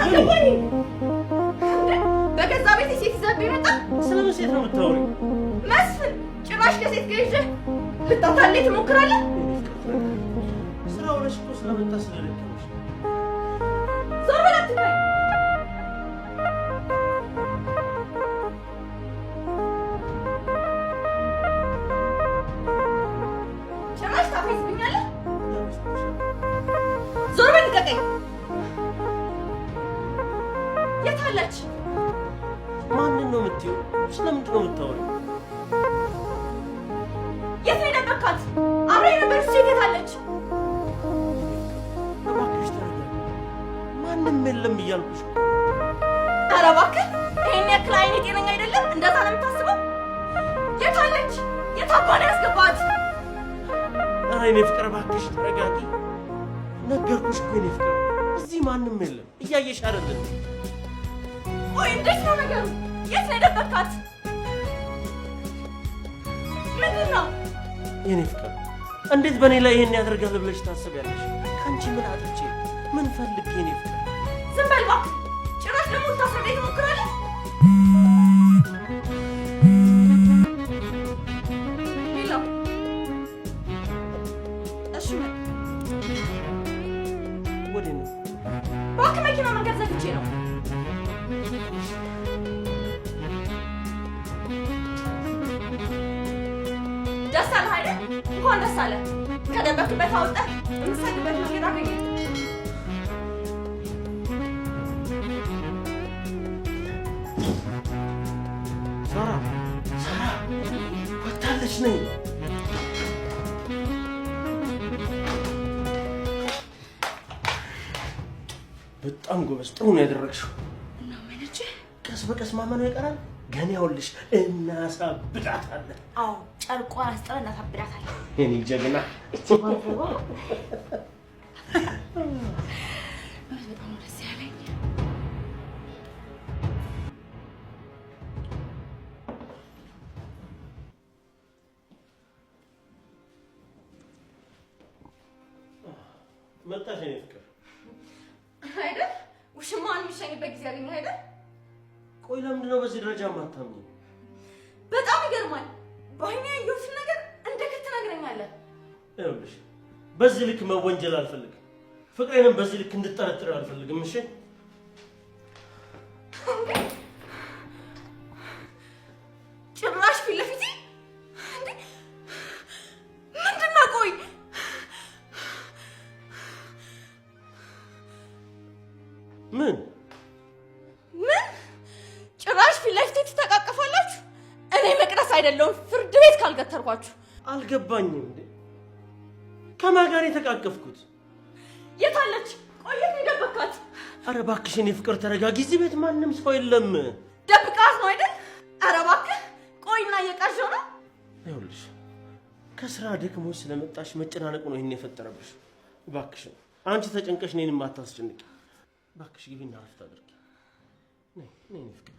አገባኝ በገዛ ቤት ሴት ይዘብኝ መጣ። ስለምን ሴት ነው የምታወሪው? መስፍን ጭራሽ ከሴት ጋር ይዘህ ልታታለኝ ትሞክራለህ? ስራው ነሽ እኮ ስለመጣ ስለደከመሽ። ዞር በል አትበይ። ጭራሽ ታፈዝብኛለህ? ዞር በል ልቀቀኝ። የት አለች? ማንን ነው የምትይው? ስለምንድን ነው የምታወሪው? የት ነው የደበካት? አብራ የነበረች ሴት የት አለች? እባክሽ ተረጋጊ። ማንም የለም እያልኩሽ። ኧረ እባክህ ይሄን ያክል አይኔ ጤነኛ አይደለም። እንደዛ ነው የምታስበው? የት አለች? የት አባ ነው ያስገባት? ኧረ የኔ ፍቅር እባክሽ ተረጋጊ። ነገርኩሽ እኮ የኔ ፍቅር፣ እዚህ ማንም የለም። እያየሽ አይደል? ቆይ እንዴት ነው ነገሩ? የት ነው የደበካት? ምንድን ነው? የኔ ፍቅር እንዴት በእኔ ላይ ይሄን ያደርጋል ብለሽ ታስቢያለሽ? ከአንቺ ምን አጥቼ ምን ፈልጌ? የኔ ፍቅር ዝም በል እባክህ። ጭራሽ ደግሞ ልታስረዳኝ ትሞክራለህ? ሄሎ፣ እሺ ወዴት ነው? እባክህ መኪና መንገድ ዘግቼ ነው። ደስ አለህ አይደል? እንኳን ደስ አለህ። ከደበክበት አውጥተህ የምትሰግበት መንገድ አገኘህ። ሳራ ወጣለች ነኝ። በጣም ጎበዝ፣ ጥሩ ነው ያደረግሽው። እና ምንጭ ቀስ በቀስ ማመኑ ይቀራል። ገና ይኸውልሽ እናሳብዳታለን። አዎ ጨርቋን አስጥረን እናሳብዳታለን። የኔ ጀግና በጣም ነው ደስ ያለኝ። መጣሽ የኔ ፍቅር አይደል? ውሽማን የሚሸኝበት ጊዜ አገኘህ አይደል? ቆይ ለምንድን ነው በዚህ ደረጃ የማታምኚው? በጣም ይገርማል። በአይኔ ያየሁትን ነገር እንደ ክት ትነግረኛለህ። ይኸውልሽ በዚህ ልክ መወንጀል አልፈልግም። ፍቅሬንም በዚህ ልክ እንድጠረጥር አልፈልግም። እሺ ጭራሽ ፊት ለፊቴ እንዴ! ምንድን ነው? ቆይ ምን ጭራሽ ፊት ለፊቴ ትተቃቀፋላችሁ? እኔ መቅደስ አይደለሁም ፍርድ ቤት ካልገተርኳችሁ። አልገባኝም። እንዴ ከማን ጋር የተቃቀፍኩት? የት አለች? ቆይ የት ነው የደበካት? ኧረ እባክሽ የኔ ፍቅር ተረጋጊ። እዚህ ቤት ማንም ሰው የለም። ደብቃት ነው አይደል? ኧረ እባክህ ቆይና እየቃዠው ነው። ይኸውልሽ ከስራ ደክሞሽ ስለመጣሽ መጨናነቅ ነው ይሄን የፈጠረብሽ። እባክሽ አንቺ ተጨንቀሽ እኔንም አታስጨንቂ። እባክሽ ግቢና እረፍት አድርጊ። ነይ ነይ ፍቅር